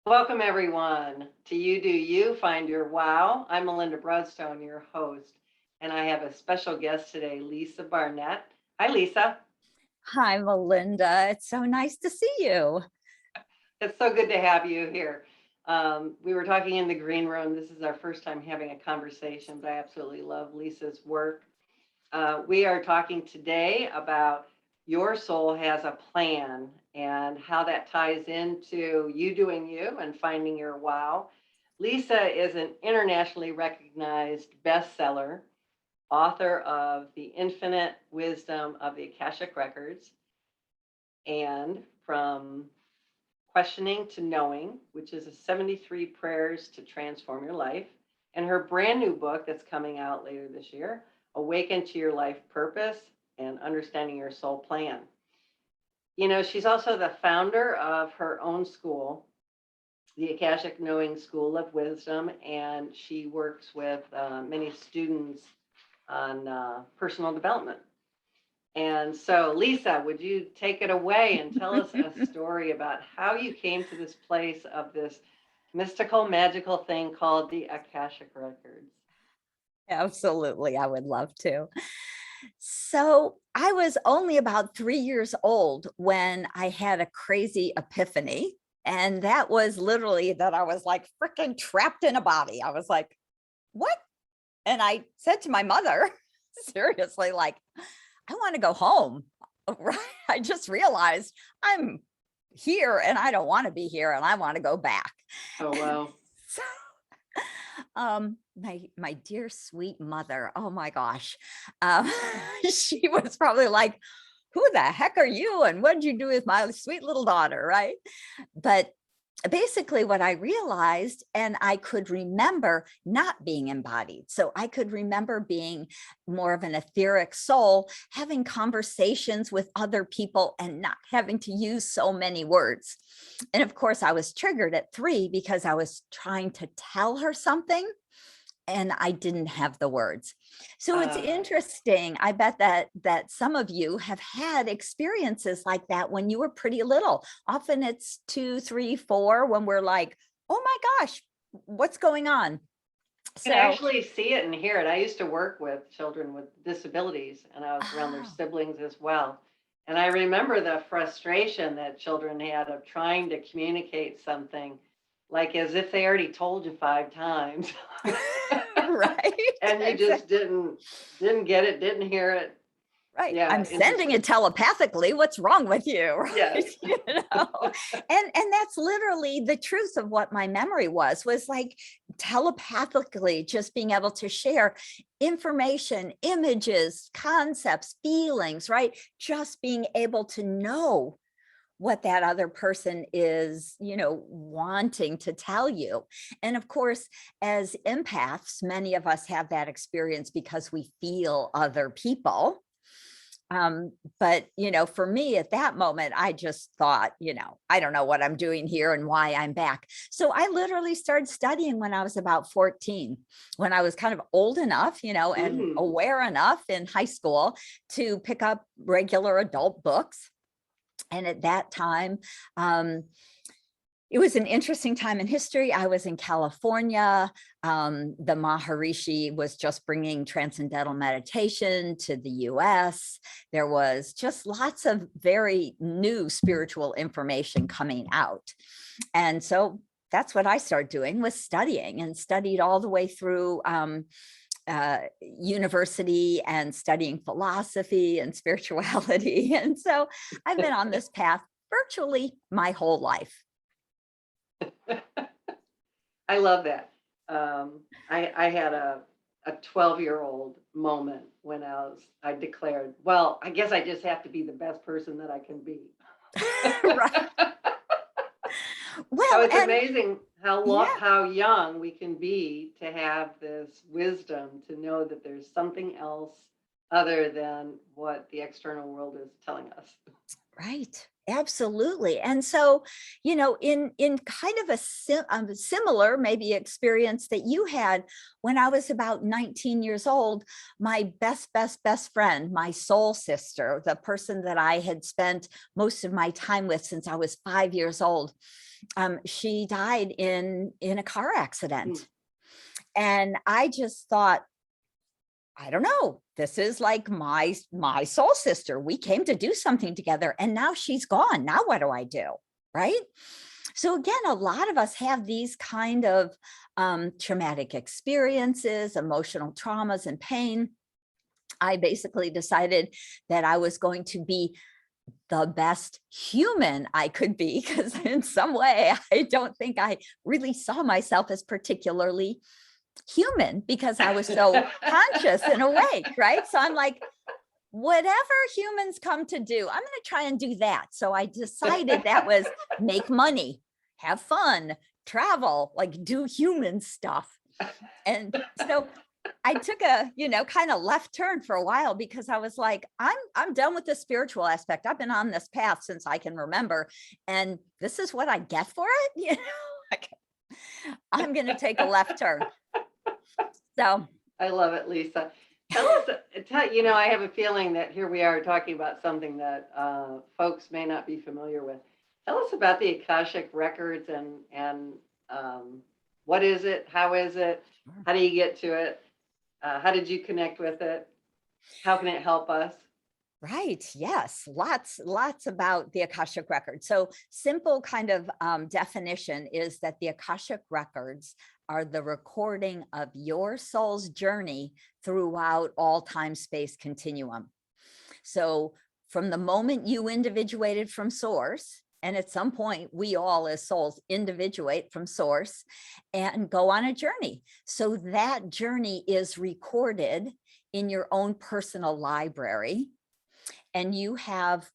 Welcome, everyone, to You Do You, Find Your Wow. I'm Melinda Broadstone, your host, and I have a special guest today, Lisa Barnett. Hi, Lisa. Hi, Melinda. It's so nice to see you. It's so good to have you here. We were talking in the green room. This is our first time having a conversation, but I absolutely love Lisa's work. We are talking today about your soul has a plan and how that ties into you doing you and finding your wow. Lisa is an internationally recognized bestseller, author of The Infinite Wisdom of the Akashic Records, and From Questioning to Knowing, which is a 73 prayers to transform your life, and her brand new book that's coming out later this year, Awaken to Your Life Purpose and Understanding Your Soul Plan. You know, she's also the founder of her own school, the Akashic Knowing School of Wisdom, and she works with many students on personal development. And so, Lisa, would you take it away and tell us a story about how you came to this place of this mystical, magical thing called the Akashic Records? Absolutely, I would love to. So, I was only about 3 years old when I had a crazy epiphany. And that was literally that I was like freaking trapped in a body. I was like, what? And I said to my mother, seriously, like, I want to go home. Right. I just realized I'm here and I don't want to be here and I want to go back. Oh, wow. So my dear sweet mother, oh my gosh, um she was probably like, who the heck are you and what did you do with my sweet little daughter, right? But basically what I realized, and I could remember not being embodied. So I could remember being more of an etheric soul, having conversations with other people and not having to use so many words. And of course, I was triggered at 3 because I was trying to tell her something and I didn't have the words. So it's Uh, interesting. I bet that some of you have had experiences like that when you were pretty little. Often it's 2, 3, 4 when we're like, oh my gosh, what's going on? I can So, actually see it and hear it. I used to work with children with disabilities, and I was around their oh, siblings as well. And I remember the frustration that children had of trying to communicate something, like as if they already told you 5 times, right, and you just exactly. didn't get it, didn't hear it. Right. Yeah, I'm sending interesting. it telepathically. What's wrong with you? Right. Yes. And that's literally the truth of what my memory was like telepathically just being able to share information, images, concepts, feelings, right? Just being able to know what that other person is, wanting to tell you. And of course, as empaths, many of us have that experience because we feel other people. But for me at that moment, I just thought, I don't know what I'm doing here and why I'm back. So I literally started studying when I was about 14, when I was kind of old enough, and Mm. aware enough in high school to pick up regular adult books. And at that time, it was an interesting time in history. I was in California. The Maharishi was just bringing transcendental meditation to the US. There was just lots of very new spiritual information coming out. And so that's what I started doing, was studying, and studied all the way through university and studying philosophy and spirituality. And so I've been on this path virtually my whole life. I love that. I had a 12-year-old moment when I declared, well, I guess I just have to be the best person that I can be. Right. So Well, it's and amazing yeah, how young we can be to have this wisdom to know that there's something else other than what the external world is telling us. Right. Absolutely. And so, in kind of a similar maybe experience that you had when I was about 19 years old, my best friend, my soul sister, the person that I had spent most of my time with since I was 5 years old, she died in a car accident. Mm. And I just thought, I don't know. This is like my soul sister. We came to do something together and now she's gone. Now what do I do? Right. So again, a lot of us have these kind of traumatic experiences, emotional traumas and pain. I basically decided that I was going to be the best human I could be, because in some way, I don't think I really saw myself as particularly human because I was so conscious and awake, right? So I'm like, whatever humans come to do, I'm going to try and do that. So I decided that was make money, have fun, travel, like do human stuff. And so I took a, kind of left turn for a while because I was like, I'm done with the spiritual aspect. I've been on this path since I can remember. And this is what I get for it. Like, I'm going to take a left turn. So I love it, Lisa. I have a feeling that here we are talking about something that folks may not be familiar with. Tell us about the Akashic Records and what is it? How is it? How do you get to it? How did you connect with it? How can it help us? Right. Yes. Lots about the Akashic Record. So simple kind of definition is that the Akashic Records are the recording of your soul's journey throughout all time space continuum. So from the moment you individuated from source, and at some point we all as souls individuate from source and go on a journey. So that journey is recorded in your own personal library. And you have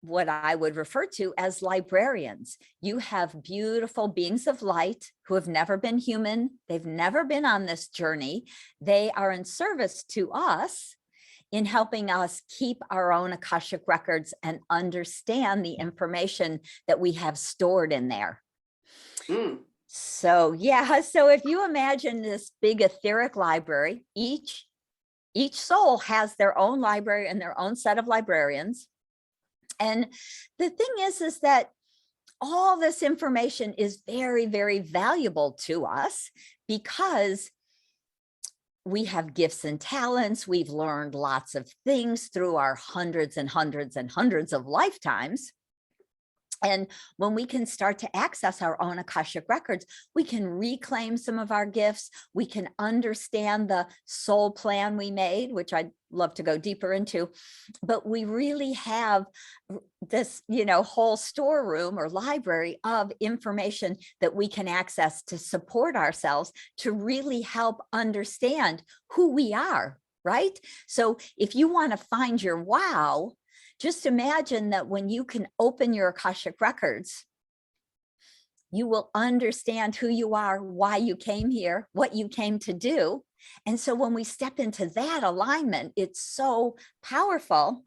what I would refer to as librarians. You have beautiful beings of light who have never been human. They've never been on this journey. They are in service to us in helping us keep our own Akashic records and understand the information that we have stored in there. Mm. So if you imagine this big etheric library, each soul has their own library and their own set of librarians. And the thing is that all this information is very, very valuable to us because we have gifts and talents. We've learned lots of things through our hundreds and hundreds and hundreds of lifetimes. And when we can start to access our own Akashic records, we can reclaim some of our gifts. We can understand the soul plan we made, which I'd love to go deeper into. But we really have this, whole storeroom or library of information that we can access to support ourselves, to really help understand who we are, right? So if you want to find your wow, just imagine that when you can open your Akashic records, you will understand who you are, why you came here, what you came to do. And so when we step into that alignment, it's so powerful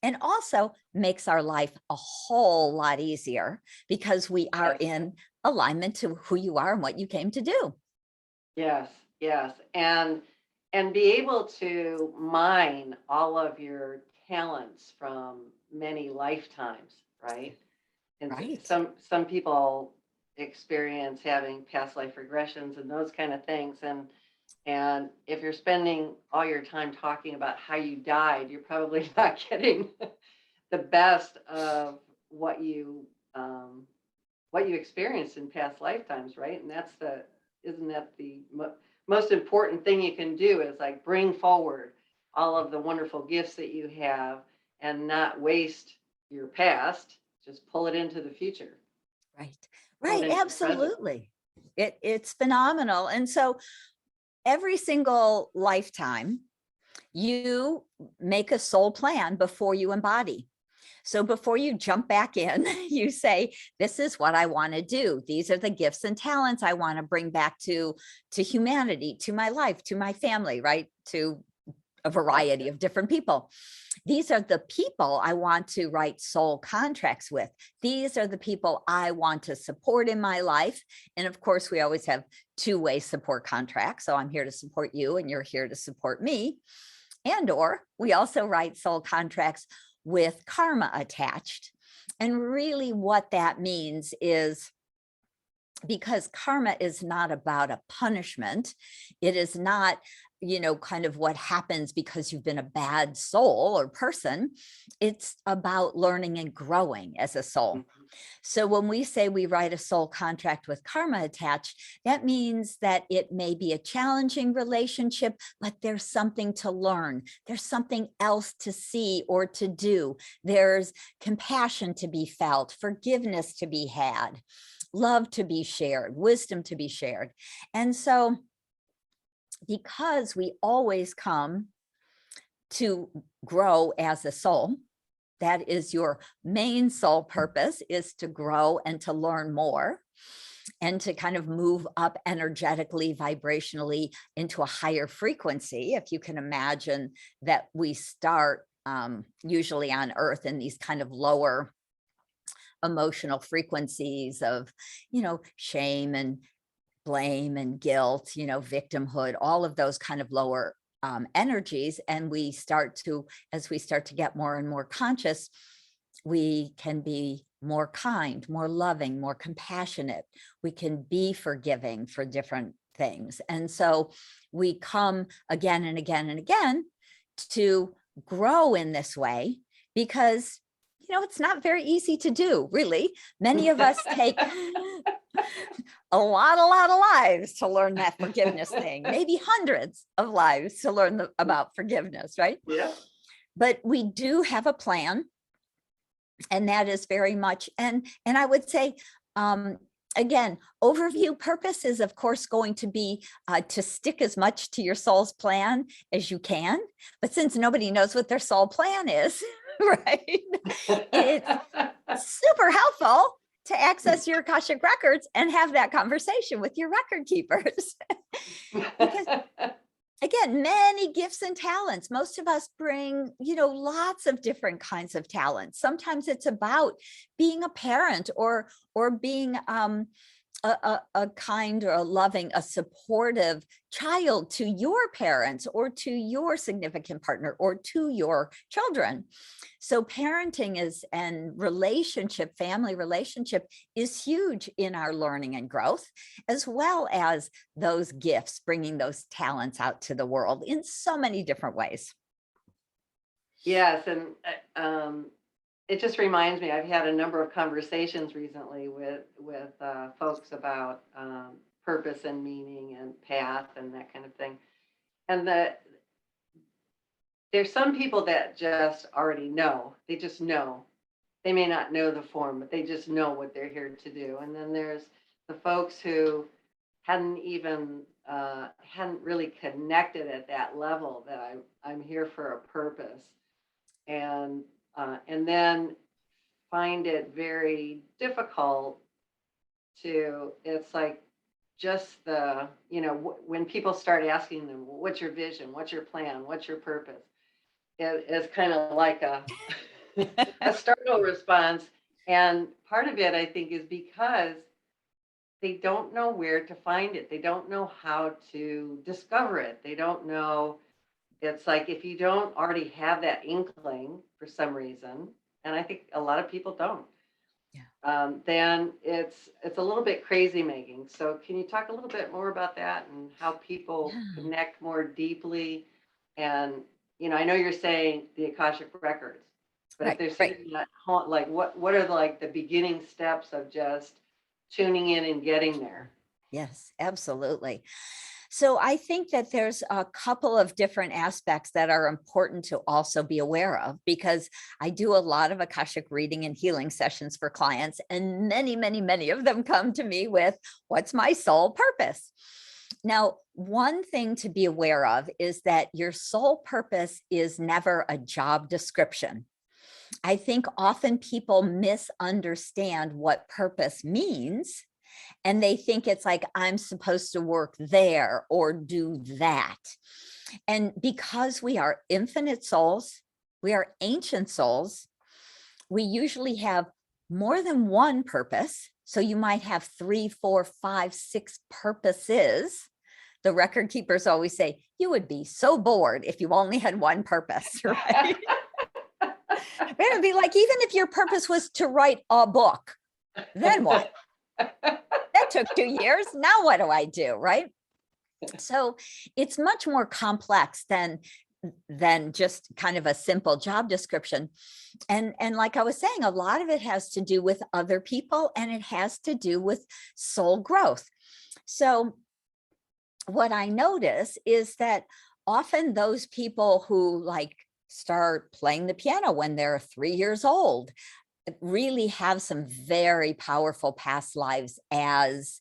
and also makes our life a whole lot easier because we are in alignment to who you are and what you came to do. Yes, yes. And be able to mine all of your talents from many lifetimes, right? And Right. some people experience having past life regressions and those kind of things. And if you're spending all your time talking about how you died, you're probably not getting the best of what you experienced in past lifetimes, right? And isn't that the most important thing you can do is like bring forward all of the wonderful gifts that you have and not waste your past, just pull it into the future. Right, absolutely. It's phenomenal. And so every single lifetime, you make a soul plan before you embody. So before you jump back in, you say, this is what I want to do. These are the gifts and talents I want to bring back to humanity, to my life, to my family, right? To a variety of different people. These are the people I want to write soul contracts with. These are the people I want to support in my life. And of course, we always have two-way support contracts. So I'm here to support you and you're here to support me. And or we also write soul contracts with karma attached. And really what that means is, because karma is not about a punishment, it is not, kind of what happens because you've been a bad soul or person. It's about learning and growing as a soul. So when we say we write a soul contract with karma attached, that means that it may be a challenging relationship, but there's something to learn. There's something else to see or to do. There's compassion to be felt, forgiveness to be had, love to be shared, wisdom to be shared. And so because we always come to grow as a soul, that is your main soul purpose, is to grow and to learn more and to kind of move up energetically, vibrationally into a higher frequency. If you can imagine that we start usually on Earth in these kind of lower emotional frequencies of, shame and blame and guilt, victimhood, all of those kind of lower energies. And as we start to get more and more conscious, we can be more kind, more loving, more compassionate. We can be forgiving for different things. And so we come again and again and again to grow in this way, because it's not very easy to do, really. Many of us take a lot of lives to learn that forgiveness thing, maybe hundreds of lives to learn about forgiveness, right? Yeah. But we do have a plan, and that is very much, and I would say, again, overview purpose is of course going to be to stick as much to your soul's plan as you can. But since nobody knows what their soul plan is, right, it's super helpful to access your Akashic Records and have that conversation with your record keepers. Because again, many gifts and talents. Most of us bring, lots of different kinds of talents. Sometimes it's about being a parent or being a kind or a loving, a supportive child to your parents or to your significant partner or to your children. So parenting and relationship, family relationship is huge in our learning and growth, as well as those gifts, bringing those talents out to the world in so many different ways. Yes, and it just reminds me, I've had a number of conversations recently with folks about purpose and meaning and path and that kind of thing. And there's some people that just already know. They just know. They may not know the form, but they just know what they're here to do. And then there's the folks who hadn't really connected at that level, that I'm here for a purpose. And then find it very difficult it's like just when people start asking them, what's your vision? What's your plan? What's your purpose? It's kind of like a startle response. And part of it, I think, is because they don't know where to find it. They don't know how to discover it. They don't know. It's like, if you don't already have that inkling for some reason, and I think a lot of people don't, then it's a little bit crazy making. So can you talk a little bit more about that and how people connect more deeply? And, I know you're saying the Akashic Records, but if there's something that, like, what are the beginning steps of just tuning in and getting there? Yes, absolutely. So I think that there's a couple of different aspects that are important to also be aware of, because I do a lot of Akashic reading and healing sessions for clients, and many, many, many of them come to me with, what's my soul purpose? Now, one thing to be aware of is that your soul purpose is never a job description. I think often people misunderstand what purpose means, And they think it's like, I'm supposed to work there or do that. And because we are infinite souls, we are ancient souls, we usually have more than one purpose. So you might have 3, 4, 5, 6 purposes. The record keepers always say, you would be so bored if you only had one purpose, right? It would be like, even if your purpose was to write a book, then what? That took 2 years. Now what do I do, right? So it's much more complex than just kind of a simple job description. And like I was saying, a lot of it has to do with other people, and it has to do with soul growth. So what I notice is that often those people who like start playing the piano when they're 3 years old really have some very powerful past lives as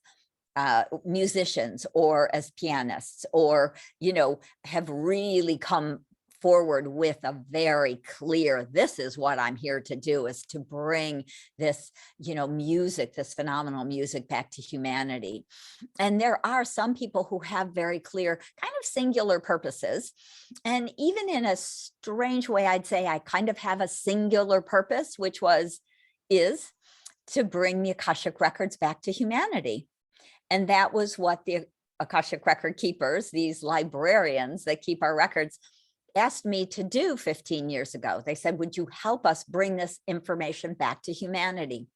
musicians or as pianists, or, you know, have really come forward with a very clear, this is what I'm here to do, is to bring this, you know, music, this phenomenal music back to humanity. And there are some people who have very clear kind of singular purposes. And even in a strange way, I'd say I kind of have a singular purpose, which is to bring the Akashic Records back to humanity. And that was what the Akashic Record keepers, these librarians that keep our records, asked me to do 15 years ago. They said, would you help us bring this information back to humanity?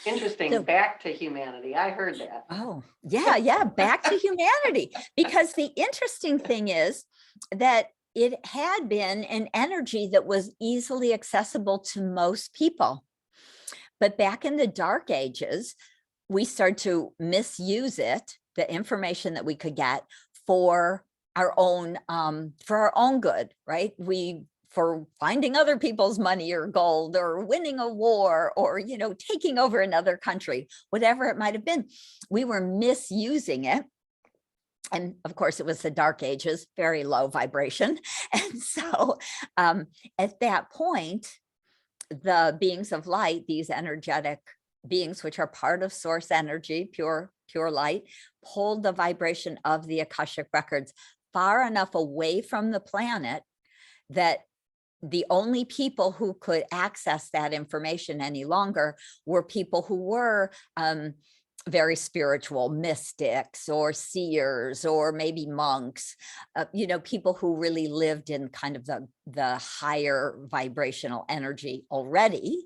Interesting. So, back to humanity. I heard that. Oh, yeah, back to humanity. Because the interesting thing is that it had been an energy that was easily accessible to most people. But back in the dark ages, we started to misuse it, the information that we could get for our own good, right? For finding other people's money or gold, or winning a war, or, you know, taking over another country, whatever it might have been, we were misusing it. And of course, it was the dark ages, very low vibration. And so at that point, the beings of light, these energetic beings, which are part of source energy, pure light, pulled the vibration of the Akashic Records far enough away from the planet that the only people who could access that information any longer were people who were very spiritual, mystics or seers, or maybe monks, you know, people who really lived in kind of the higher vibrational energy already,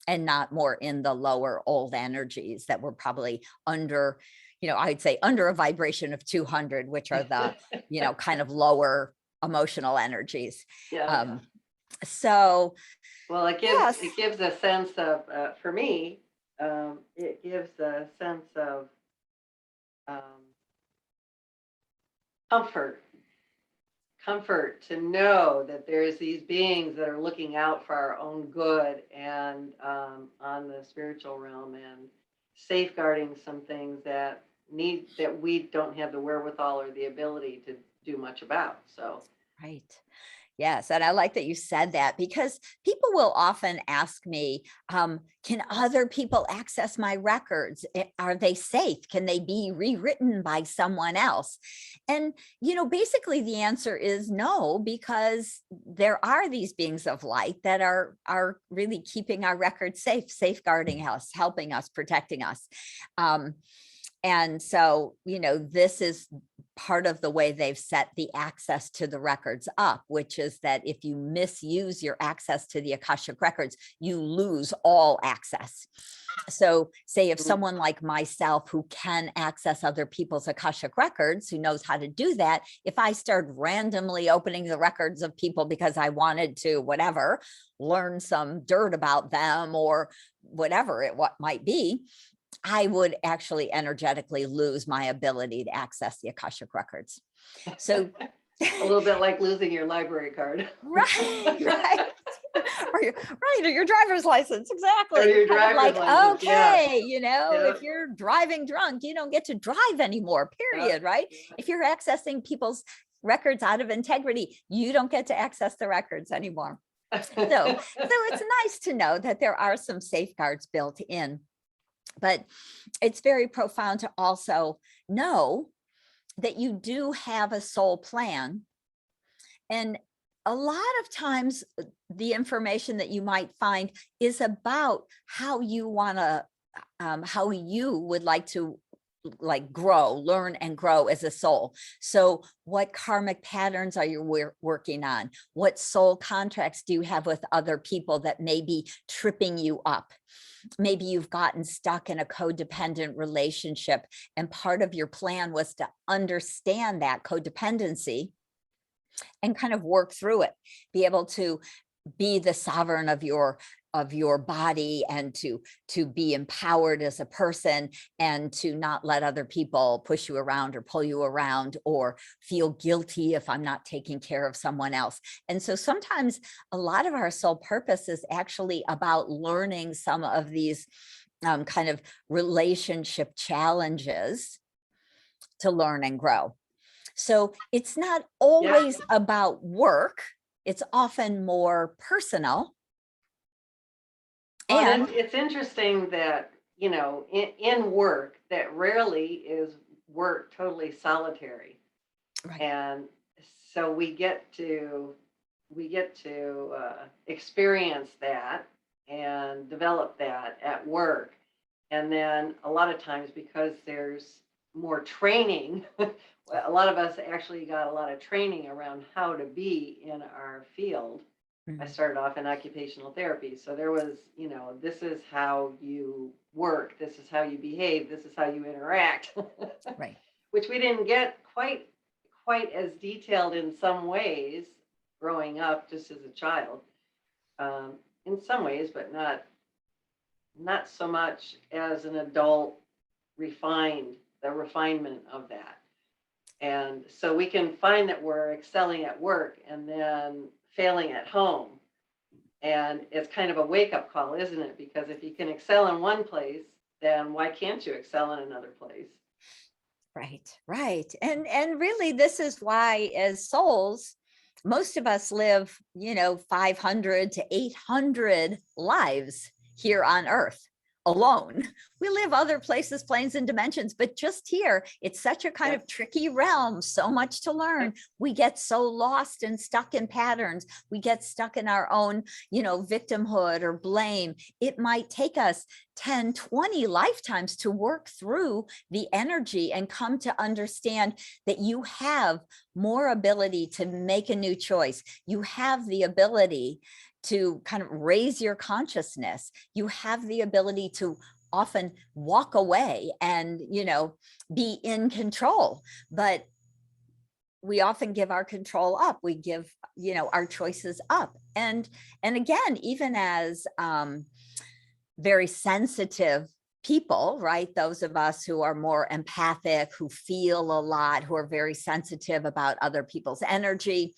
and not more in the lower old energies that were probably under, you know, I'd say under a vibration of 200, which are the, you know, kind of lower emotional energies. Yeah. So, well, it gives a sense of, for me, it gives a sense of comfort to know that there's these beings that are looking out for our own good, and on the spiritual realm, and safeguarding some things that we don't have the wherewithal or the ability to do much about. So, right. Yes. And I like that you said that, because people will often ask me, can other people access my records? Are they safe? Can they be rewritten by someone else? And, you know, basically the answer is no, because there are these beings of light that are really keeping our records safe, safeguarding us, helping us, protecting us. And so, you know, this is part of the way they've set the access to the records up, which is that if you misuse your access to the Akashic Records, you lose all access. So say if someone like myself, who can access other people's Akashic Records, who knows how to do that, if I start randomly opening the records of people because I wanted to, whatever, learn some dirt about them or whatever it might be, I would actually energetically lose my ability to access the Akashic Records. So a little bit like losing your library card. Right. Or your driver's license. Exactly. Or your driver's license. Okay, yeah. You know, if you're driving drunk, you don't get to drive anymore, period, right? If you're accessing people's records out of integrity, you don't get to access the records anymore. So it's nice to know that there are some safeguards built in. But it's very profound to also know that you do have a soul plan. And a lot of times the information that you might find is about how you want to, how you would like to grow, learn and grow as a soul. So what karmic patterns are you working on? What soul contracts do you have with other people that may be tripping you up? Maybe you've gotten stuck in a codependent relationship, and part of your plan was to understand that codependency and kind of work through it, be able to be the sovereign of your body, and to be empowered as a person, and to not let other people push you around or pull you around, or feel guilty if I'm not taking care of someone else. And so sometimes a lot of our soul purpose is actually about learning some of these kind of relationship challenges to learn and grow. So it's not always about work. It's often more personal. Well, And it's interesting that, you know, in work, that rarely is work totally solitary. right, And so we get to experience that and develop that at work. And then a lot of times, because there's more training, a lot of us actually got a lot of training around how to be in our field. I mhm, started off in occupational therapy. So there was, you know, this is how you work, this is how you behave, this is how you interact, right, which we didn't get quite as detailed in some ways growing up just as a child. In some ways, but not so much as an adult, the refinement of that. And so we can find that we're excelling at work and then failing at home. And it's kind of a wake up call, isn't it? Because if you can excel in one place, then why can't you excel in another place? right. And really, this is why, as souls, most of us live, 500 to 800 lives here on Earth alone. We live other places, planes, and dimensions, but just here, it's such a kind of tricky realm, so much to learn. We get so lost and stuck in patterns. We get stuck in our own, victimhood or blame. It might take us 10, 20 lifetimes to work through the energy and come to understand that you have more ability to make a new choice. You have the ability to kind of raise your consciousness. You have the ability to often walk away and, be in control. But we often give our control up. We give, our choices up. And again, even as very sensitive people, right? Those of us who are more empathic, who feel a lot, who are very sensitive about other people's energy,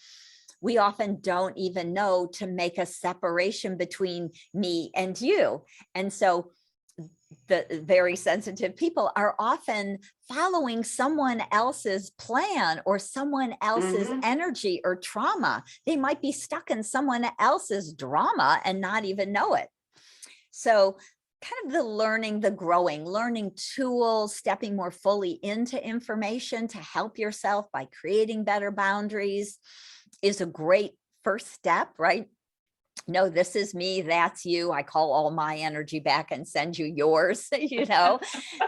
we often don't even know to make a separation between me and you. And so the very sensitive people are often following someone else's plan or someone else's energy or trauma. They might be stuck in someone else's drama and not even know it. So kind of the learning, the growing, learning tools, stepping more fully into information to help yourself by creating better boundaries is a great first step, right? No, this is me, that's you. I call all my energy back and send you yours,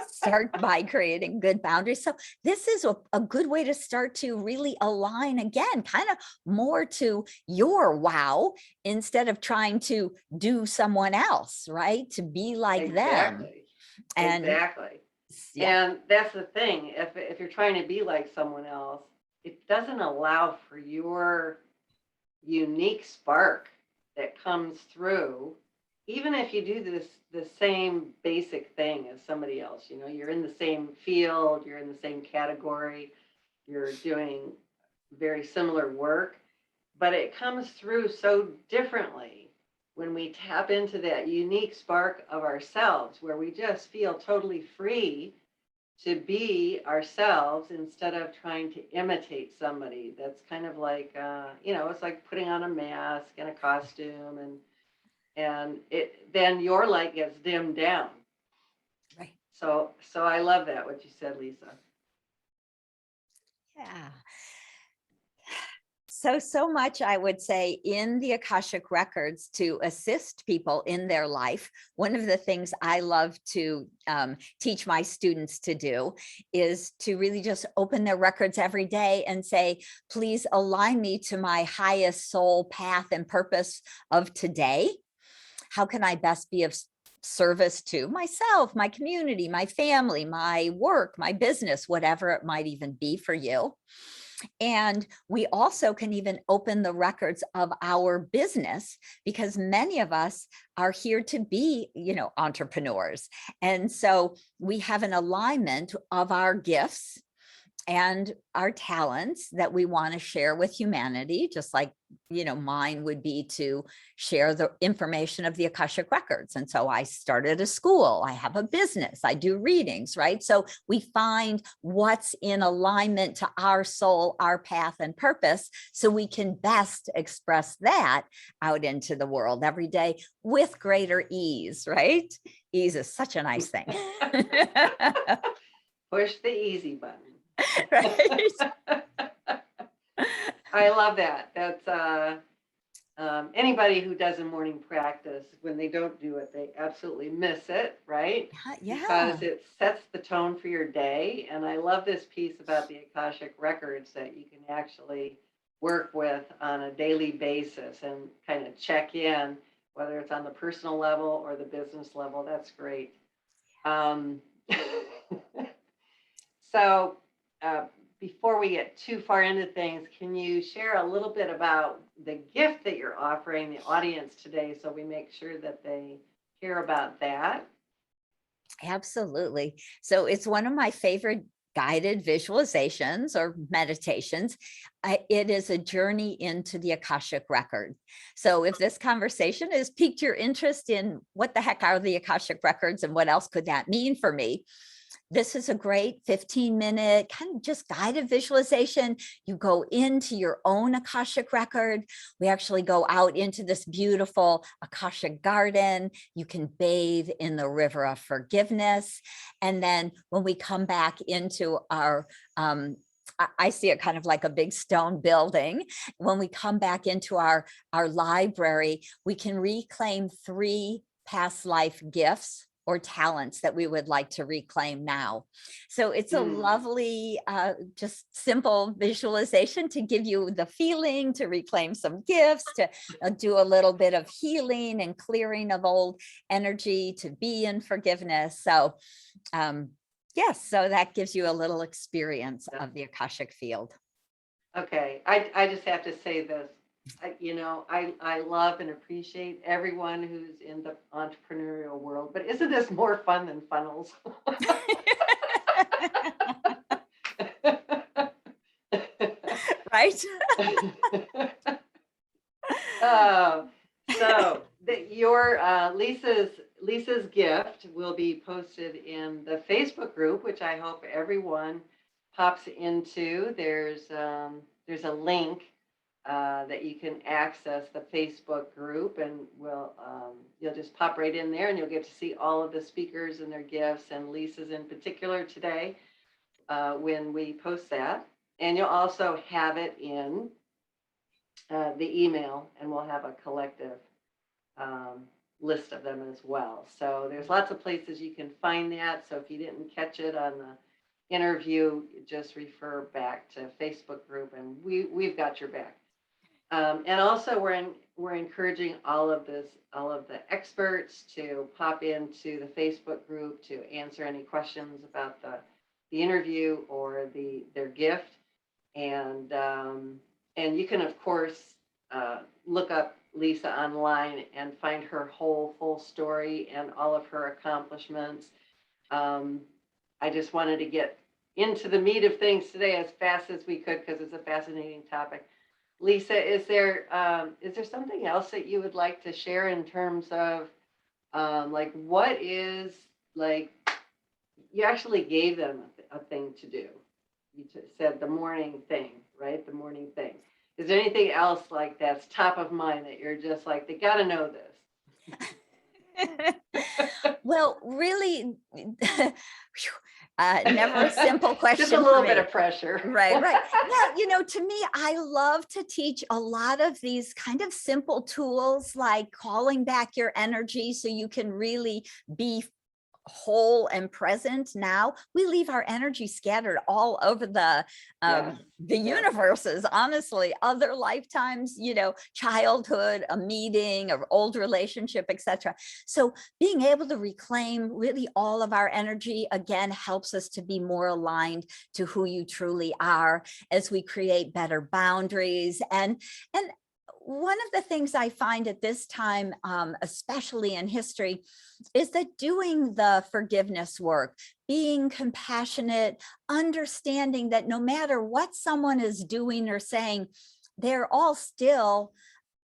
start by creating good boundaries. So this is a good way to start to really align again, kind of more to your wow, instead of trying to do someone else, right? To be like them. And Exactly. yeah, And that's the thing. If you're trying to be like someone else, it doesn't allow for your unique spark that comes through, even if you do the same basic thing as somebody else. You're in the same field, you're in the same category, you're doing very similar work, but it comes through so differently when we tap into that unique spark of ourselves, where we just feel totally free to be ourselves instead of trying to imitate somebody. That's kind of like, it's like putting on a mask and a costume, and then your light gets dimmed down. right. So I love that, what you said, Lisa. Yeah. So much, I would say, in the Akashic Records to assist people in their life. One of the things I love to teach my students to do is to really just open their records every day and say, please align me to my highest soul path and purpose of today. How can I best be of service to myself, my community, my family, my work, my business, whatever it might even be for you. And we also can even open the records of our business, because many of us are here to be, entrepreneurs. And so we have an alignment of our gifts and our talents that we want to share with humanity, just like, mine would be to share the information of the Akashic Records. And so I started a school, I have a business, I do readings, right? So we find what's in alignment to our soul, our path and purpose, so we can best express that out into the world every day with greater ease, right? Ease is such a nice thing. Push the easy button. Right. I love that. That's anybody who does a morning practice, when they don't do it, they absolutely miss it, right? Yeah. Because it sets the tone for your day. And I love this piece about the Akashic Records that you can actually work with on a daily basis and kind of check in, whether it's on the personal level or the business level. That's great. So before we get too far into things, can you share a little bit about the gift that you're offering the audience today, so we make sure that they hear about that? Absolutely. So it's one of my favorite guided visualizations or meditations. It is a journey into the Akashic Record. So if this conversation has piqued your interest in what the heck are the Akashic Records and what else could that mean for me, this is a great 15-minute kind of just guided visualization. You go into your own Akashic Record. We actually go out into this beautiful Akashic garden. You can bathe in the river of forgiveness. And then when we come back into our, I see it kind of like a big stone building. When we come back into our library, we can reclaim 3 past life gifts or talents that we would like to reclaim now. So it's a lovely, just simple visualization to give you the feeling to reclaim some gifts, to do a little bit of healing and clearing of old energy, to be in forgiveness. So yes, so that gives you a little experience of the Akashic field. Okay, I just have to say this. I love and appreciate everyone who's in the entrepreneurial world, but isn't this more fun than funnels? Right? So your Lisa's gift will be posted in the Facebook group, which I hope everyone pops into. There's a link that you can access the Facebook group, and you'll just pop right in there, and you'll get to see all of the speakers and their gifts, and Lisa's in particular today when we post that. And you'll also have it in the email, and we'll have a collective list of them as well. So there's lots of places you can find that. So if you didn't catch it on the interview, just refer back to Facebook group, and we've got your back. And also we're encouraging all of the experts to pop into the Facebook group to answer any questions about the interview or their gift. And you can, of course, look up Lisa online and find her whole full story and all of her accomplishments. I just wanted to get into the meat of things today as fast as we could, because it's a fascinating topic. Lisa, is there something else that you would like to share in terms of like what is, like, you actually gave them a thing to do. You said the morning thing, right? The morning thing. Is there anything else like that's top of mind that you're just like, they got to know this? Well, really, never a simple question Just a for little me. bit of pressure. Right, right. Well, to me, I love to teach a lot of these kind of simple tools like calling back your energy so you can really be whole and present. Now we leave our energy scattered all over the Yes. universes, honestly, other lifetimes, childhood, a meeting, or old relationship, etc. So being able to reclaim really all of our energy again helps us to be more aligned to who you truly are as we create better boundaries. And one of the things I find at this time, especially in history, is that doing the forgiveness work, being compassionate, understanding that no matter what someone is doing or saying, they're all still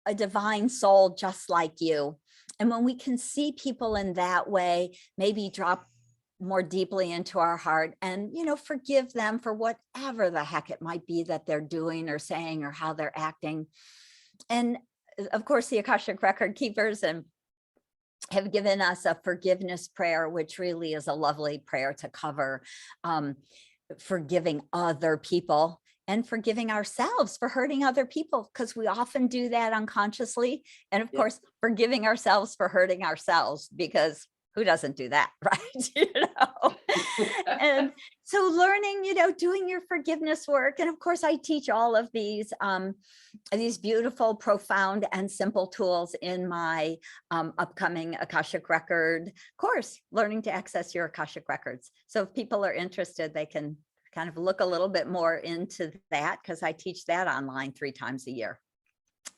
a divine soul just like you. And when we can see people in that way, maybe drop more deeply into our heart and, forgive them for whatever the heck it might be that they're doing or saying or how they're acting. And of course, the Akashic Record keepers have given us a forgiveness prayer, which really is a lovely prayer to cover forgiving other people and forgiving ourselves for hurting other people, because we often do that unconsciously. And of course, forgiving ourselves for hurting ourselves, because who doesn't do that, right? And so learning, doing your forgiveness work. And of course, I teach all of these beautiful, profound, and simple tools in my upcoming Akashic Record course, Learning to Access Your Akashic Records. So if people are interested, they can kind of look a little bit more into that, because I teach that online 3 times a year.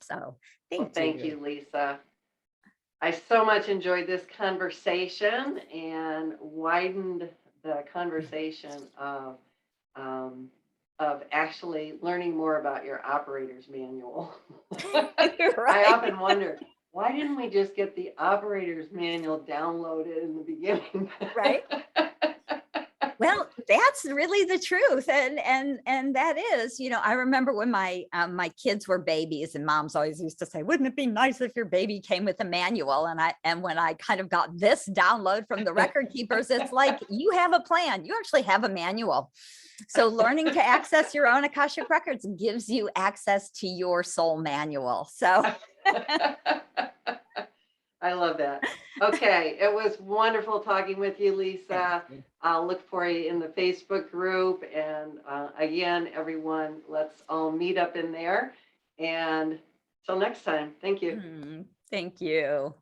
So Thank you, Lisa. I so much enjoyed this conversation and widened the conversation of actually learning more about your operator's manual. I often wonder, why didn't we just get the operator's manual downloaded in the beginning? Right. Well, that's really the truth. And that is, I remember when my kids were babies, and moms always used to say, wouldn't it be nice if your baby came with a manual? And when I kind of got this download from the record keepers, it's like, you have a plan. You actually have a manual. So learning to access your own Akashic Records gives you access to your soul manual. So I love that. Okay, it was wonderful talking with you, Lisa. I'll look for you in the Facebook group. And again, everyone, let's all meet up in there. And till next time, thank you. Thank you.